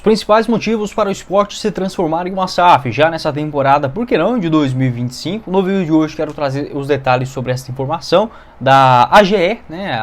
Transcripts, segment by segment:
principais motivos para o esporte se transformar em uma SAF já nessa temporada, por que não, de 2025. No vídeo de hoje quero trazer os detalhes sobre essa informação da AGE,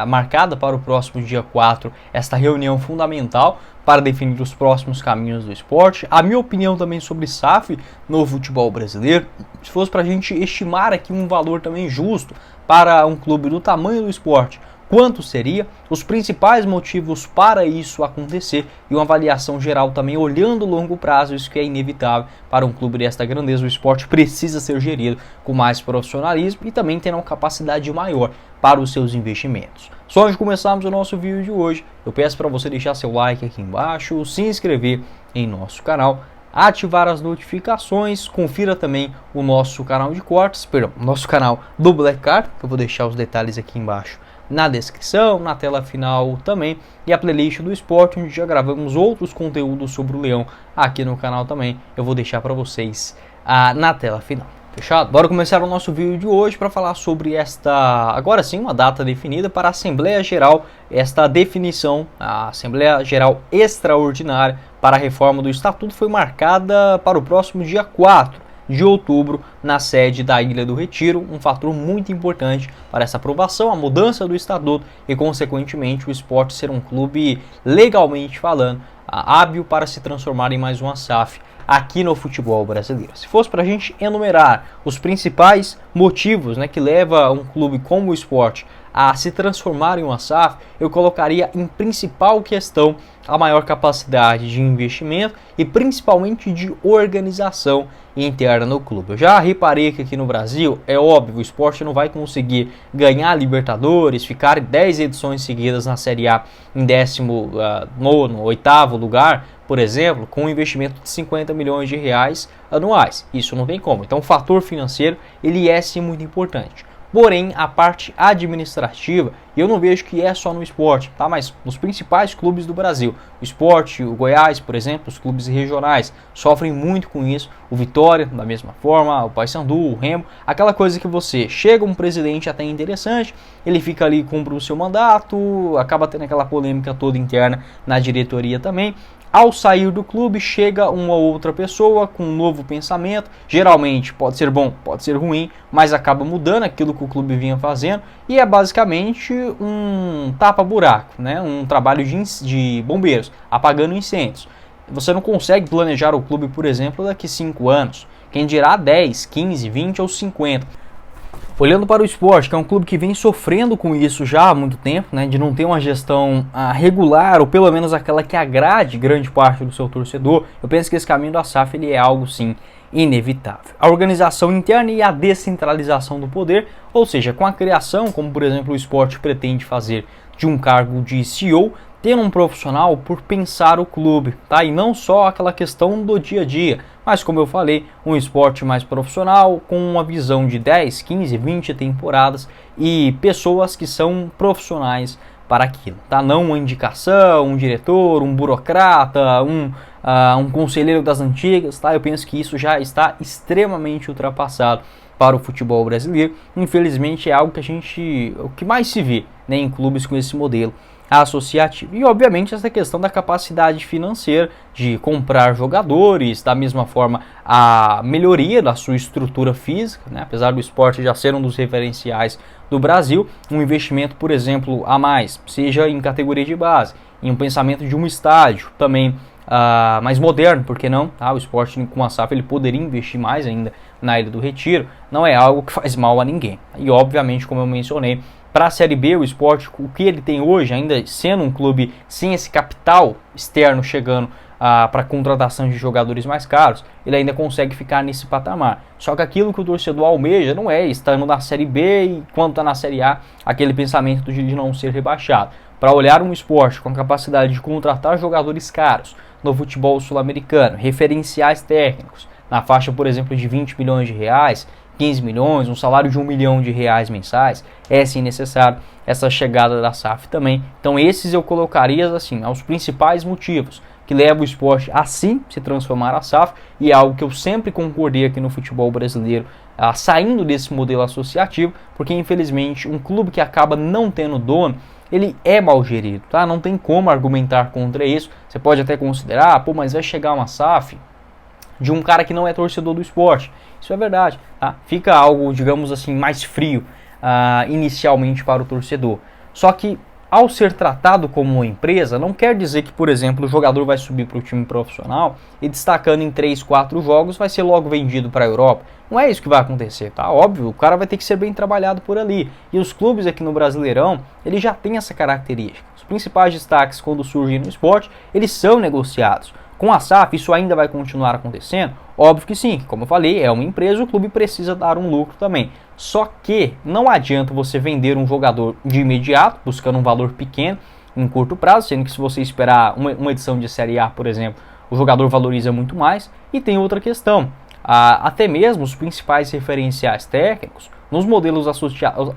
marcada para o próximo dia 4, esta reunião fundamental para definir os próximos caminhos do esporte. A minha opinião também sobre SAF no futebol brasileiro, se fosse para a gente estimar aqui um valor também justo para um clube do tamanho do esporte, quanto seria, os principais motivos para isso acontecer e uma avaliação geral também olhando o longo prazo, isso que é inevitável para um clube desta grandeza. O esporte precisa ser gerido com mais profissionalismo e também tendo uma capacidade maior para os seus investimentos. Só antes de começarmos o nosso vídeo de hoje, eu peço para você deixar seu like aqui embaixo, se inscrever em nosso canal, ativar as notificações, confira também o nosso canal de cortes, nosso canal do Black Card, que eu vou deixar os detalhes aqui embaixo na descrição, na tela final também, e a playlist do esporte, onde já gravamos outros conteúdos sobre o Leão aqui no canal também, eu vou deixar para vocês na tela final. Fechado? Bora começar o nosso vídeo de hoje para falar sobre agora sim, uma data definida para a Assembleia Geral, esta definição, a Assembleia Geral Extraordinária para a reforma do Estatuto foi marcada para o próximo dia 4 de outubro, na sede da Ilha do Retiro, um fator muito importante para essa aprovação, a mudança do estatuto e, consequentemente, o esporte ser um clube, legalmente falando, hábil para se transformar em mais uma SAF aqui no futebol brasileiro. Se fosse para a gente enumerar os principais motivos que leva um clube como o esporte a se transformar em uma SAF, eu colocaria em principal questão a maior capacidade de investimento e principalmente de organização interna no clube. Eu já reparei que aqui no Brasil, é óbvio, o esporte não vai conseguir ganhar a Libertadores, ficar 10 edições seguidas na Série A em 19º, 8º lugar, por exemplo, com um investimento de 50 milhões de reais anuais. Isso não tem como. Então o fator financeiro ele é sim muito importante. Porém, a parte administrativa, eu não vejo que é só no esporte, tá? Mas nos principais clubes do Brasil, o Sport, o Goiás, por exemplo, os clubes regionais sofrem muito com isso. O Vitória, da mesma forma, o Paysandu, o Remo, aquela coisa que você chega um presidente até interessante, ele fica ali, cumpre o seu mandato, acaba tendo aquela polêmica toda interna na diretoria também. Ao sair do clube, chega uma outra pessoa com um novo pensamento, geralmente pode ser bom, pode ser ruim, mas acaba mudando aquilo que o clube vinha fazendo e é basicamente um tapa-buraco, um trabalho de bombeiros, apagando incêndios. Você não consegue planejar o clube, por exemplo, daqui 5 anos, quem dirá 10, 15, 20 ou 50. Olhando para o esporte, que é um clube que vem sofrendo com isso já há muito tempo, de não ter uma gestão regular, ou pelo menos aquela que agrade grande parte do seu torcedor, eu penso que esse caminho da SAF ele é algo sim inevitável. A organização interna e a descentralização do poder, ou seja, com a criação, como por exemplo o esporte pretende fazer, de um cargo de CEO, tendo um profissional por pensar o clube, tá? E não só aquela questão do dia a dia, mas como eu falei, um esporte mais profissional, com uma visão de 10, 15, 20 temporadas e pessoas que são profissionais para aquilo, tá? Não uma indicação, um diretor, um burocrata, um conselheiro das antigas, tá? Eu penso que isso já está extremamente ultrapassado para o futebol brasileiro. Infelizmente é algo que o que mais se vê, em clubes com esse modelo associativo. E obviamente essa questão da capacidade financeira de comprar jogadores, da mesma forma a melhoria da sua estrutura física, apesar do esporte já ser um dos referenciais do Brasil, um investimento, por exemplo, a mais, seja em categoria de base, em um pensamento de um estádio também mais moderno, por que não? O esporte com a SAF ele poderia investir mais ainda na Ilha do Retiro, não é algo que faz mal a ninguém. E obviamente, como eu mencionei, para a Série B, o esporte, o que ele tem hoje, ainda sendo um clube sem esse capital externo chegando para a contratação de jogadores mais caros, ele ainda consegue ficar nesse patamar. Só que aquilo que o torcedor almeja não é estando na Série B e quando está na Série A, aquele pensamento de não ser rebaixado. Para olhar um esporte com a capacidade de contratar jogadores caros no futebol sul-americano, referenciais técnicos, na faixa, por exemplo, de 20 milhões de reais, 15 milhões, um salário de 1 milhão de reais mensais, é sim necessário essa chegada da SAF também. Então esses eu colocaria assim, aos principais motivos que levam o esporte a sim se transformar a SAF, e é algo que eu sempre concordei aqui no futebol brasileiro, saindo desse modelo associativo, porque infelizmente um clube que acaba não tendo dono, ele é mal gerido, tá? Não tem como argumentar contra isso. Você pode até considerar, pô, mas vai chegar uma SAF de um cara que não é torcedor do esporte. Isso é verdade, tá? Fica algo, digamos assim, mais frio inicialmente para o torcedor. Só que ao ser tratado como uma empresa, não quer dizer que, por exemplo, o jogador vai subir para o time profissional e destacando em 3, 4 jogos vai ser logo vendido para a Europa. Não é isso que vai acontecer, tá? Óbvio, o cara vai ter que ser bem trabalhado por ali. E os clubes aqui no Brasileirão, eles já têm essa característica. Os principais destaques quando surgem no esporte, eles são negociados. Com a SAF, isso ainda vai continuar acontecendo? Óbvio que sim, como eu falei, é uma empresa, o clube precisa dar um lucro também. Só que não adianta você vender um jogador de imediato, buscando um valor pequeno, em curto prazo, sendo que se você esperar uma edição de Série A, por exemplo, o jogador valoriza muito mais. E tem outra questão, até mesmo os principais referenciais técnicos, nos modelos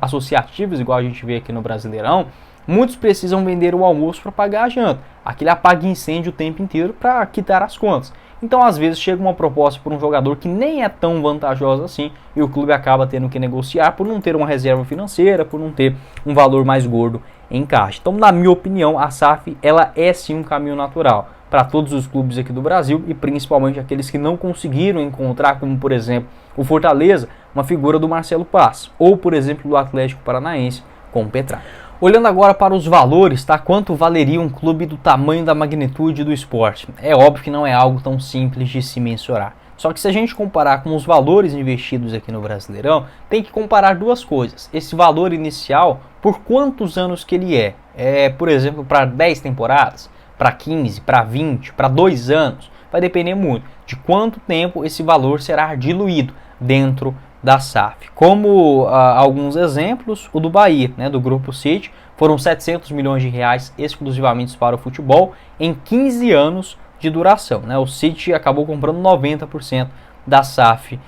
associativos, igual a gente vê aqui no Brasileirão, muitos precisam vender o almoço para pagar a janta. Aquele apaga incêndio o tempo inteiro para quitar as contas. Então, às vezes, chega uma proposta por um jogador que nem é tão vantajosa assim e o clube acaba tendo que negociar por não ter uma reserva financeira, por não ter um valor mais gordo em caixa. Então, na minha opinião, a SAF ela é sim um caminho natural para todos os clubes aqui do Brasil e principalmente aqueles que não conseguiram encontrar, como por exemplo o Fortaleza, uma figura do Marcelo Paz, ou por exemplo do Atlético Paranaense com o Petralha. Olhando agora para os valores, tá? Quanto valeria um clube do tamanho da magnitude do esporte? É óbvio que não é algo tão simples de se mensurar. Só que se a gente comparar com os valores investidos aqui no Brasileirão, tem que comparar duas coisas. Esse valor inicial, por quantos anos que ele é? Por exemplo, para 10 temporadas, para 15, para 20, para 2 anos. Vai depender muito de quanto tempo esse valor será diluído dentro da SAF. Como alguns exemplos, o do Bahia, né, do Grupo City, foram 700 milhões de reais exclusivamente para o futebol em 15 anos de duração. Né? O City acabou comprando 90% da SAF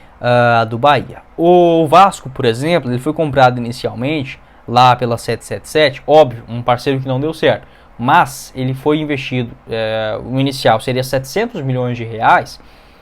do Bahia. O Vasco, por exemplo, ele foi comprado inicialmente lá pela 777, óbvio, um parceiro que não deu certo, mas ele foi investido, o inicial seria 700 milhões de reais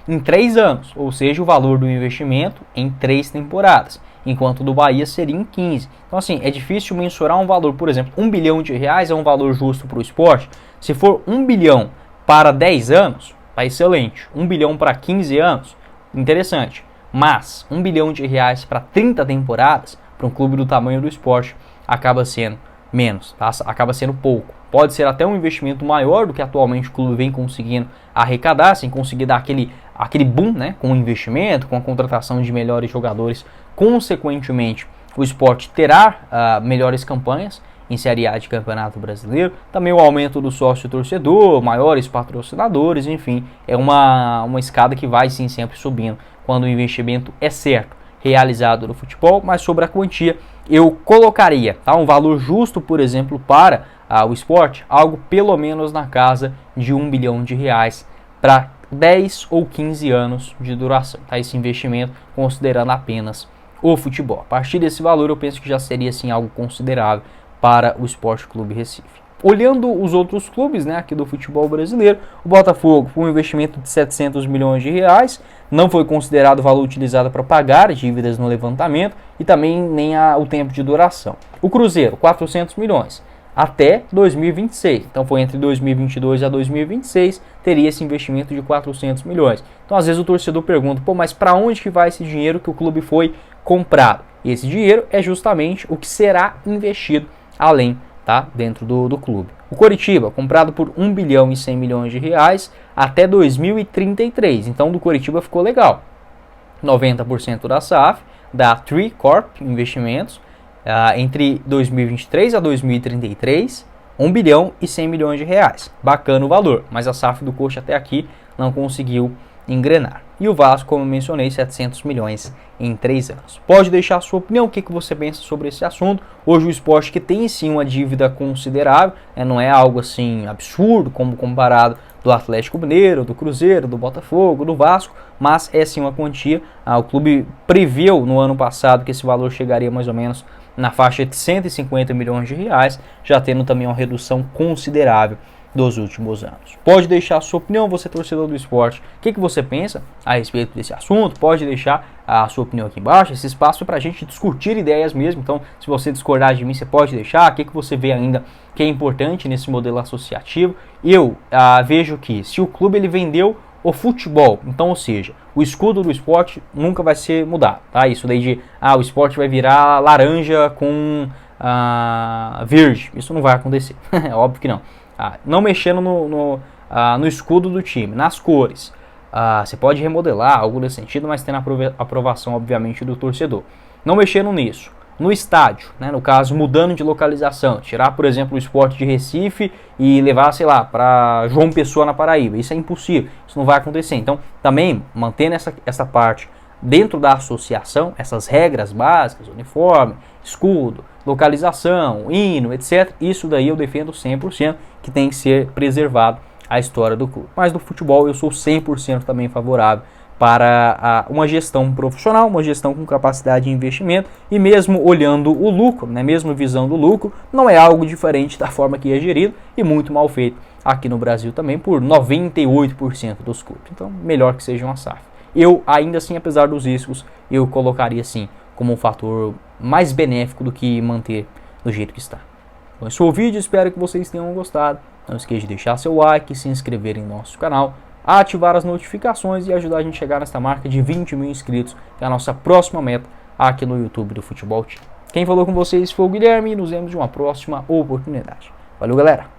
em 3 anos, ou seja, o valor do investimento em 3 temporadas, enquanto o do Bahia seria em 15. Então assim, é difícil mensurar um valor, por exemplo, 1 bilhão de reais é um valor justo para o esporte. Se for 1 bilhão para 10 anos, tá excelente. 1 bilhão para 15 anos, interessante. Mas 1 bilhão de reais para 30 temporadas, para um clube do tamanho do esporte, acaba sendo menos, tá? Acaba sendo pouco. Pode ser até um investimento maior do que atualmente o clube vem conseguindo arrecadar, sem conseguir dar aquele boom, né, com o investimento, com a contratação de melhores jogadores. Consequentemente, o esporte terá melhores campanhas em Série A de Campeonato Brasileiro. Também o aumento do sócio torcedor, maiores patrocinadores, enfim, é uma escada que vai sim sempre subindo quando o investimento é certo, realizado no futebol. Mas sobre a quantia, eu colocaria, tá, um valor justo, por exemplo, para o esporte, algo pelo menos na casa de 1 bilhão de reais para 10 ou 15 anos de duração, tá? Esse investimento considerando apenas o futebol. A partir desse valor eu penso que já seria assim, algo considerável para o Sport Clube Recife. Olhando os outros clubes, né, aqui do futebol brasileiro, o Botafogo, com um investimento de 700 milhões de reais, não foi considerado o valor utilizado para pagar dívidas no levantamento e também nem o tempo de duração. O Cruzeiro, 400 milhões. Até 2026, então foi entre 2022 a 2026, teria esse investimento de 400 milhões. Então às vezes o torcedor pergunta, pô, mas para onde que vai esse dinheiro que o clube foi comprado? E esse dinheiro é justamente o que será investido além, tá, dentro do clube. O Coritiba, comprado por 1 bilhão e 100 milhões de reais até 2033, então do Coritiba ficou legal. 90% da SAF, da Tree Corp Investimentos, entre 2023 a 2033, 1 bilhão e 100 milhões de reais. Bacana o valor, mas a SAF do Coxa até aqui não conseguiu engrenar. E o Vasco, como eu mencionei, 700 milhões em 3 anos. Pode deixar a sua opinião, o que você pensa sobre esse assunto. Hoje o esporte que tem sim uma dívida considerável, não é algo assim absurdo como comparado do Atlético Mineiro, do Cruzeiro, do Botafogo, do Vasco, mas é sim uma quantia. O clube previu no ano passado que esse valor chegaria mais ou menos na faixa de 150 milhões de reais, já tendo também uma redução considerável dos últimos anos. Pode deixar a sua opinião, você torcedor do esporte, o que você pensa a respeito desse assunto, pode deixar a sua opinião aqui embaixo, esse espaço é para a gente discutir ideias mesmo, então se você discordar de mim, você pode deixar, o que você vê ainda que é importante nesse modelo associativo. Eu vejo que se o clube ele vendeu o futebol, então, ou seja, o escudo do esporte nunca vai ser mudado, tá? Isso daí de, o esporte vai virar laranja com verde, isso não vai acontecer, é óbvio que não. Não mexendo no escudo do time, nas cores. Você pode remodelar, algo nesse sentido, mas tendo a aprovação, obviamente, do torcedor. Não mexendo nisso. No estádio, né, no caso, mudando de localização, tirar, por exemplo, o Sport de Recife e levar, sei lá, para João Pessoa na Paraíba. Isso é impossível, isso não vai acontecer. Então, também, mantendo essa parte dentro da associação, essas regras básicas, uniforme, escudo, localização, hino, etc. Isso daí eu defendo 100% que tem que ser preservado a história do clube. Mas no futebol eu sou 100% também favorável para uma gestão profissional, uma gestão com capacidade de investimento, e mesmo olhando o lucro, né, mesmo visando o lucro, não é algo diferente da forma que é gerido e muito mal feito aqui no Brasil também por 98% dos clubes. Então, melhor que seja uma SAF. Eu, ainda assim, apesar dos riscos, eu colocaria sim como um fator mais benéfico do que manter do jeito que está. Então, esse foi o vídeo, espero que vocês tenham gostado. Não esqueça de deixar seu like, se inscrever em nosso canal, ativar as notificações e ajudar a gente a chegar nessa marca de 20 mil inscritos, que é a nossa próxima meta aqui no YouTube do Futebol Team. Quem falou com vocês foi o Guilherme e nos vemos em uma próxima oportunidade. Valeu, galera!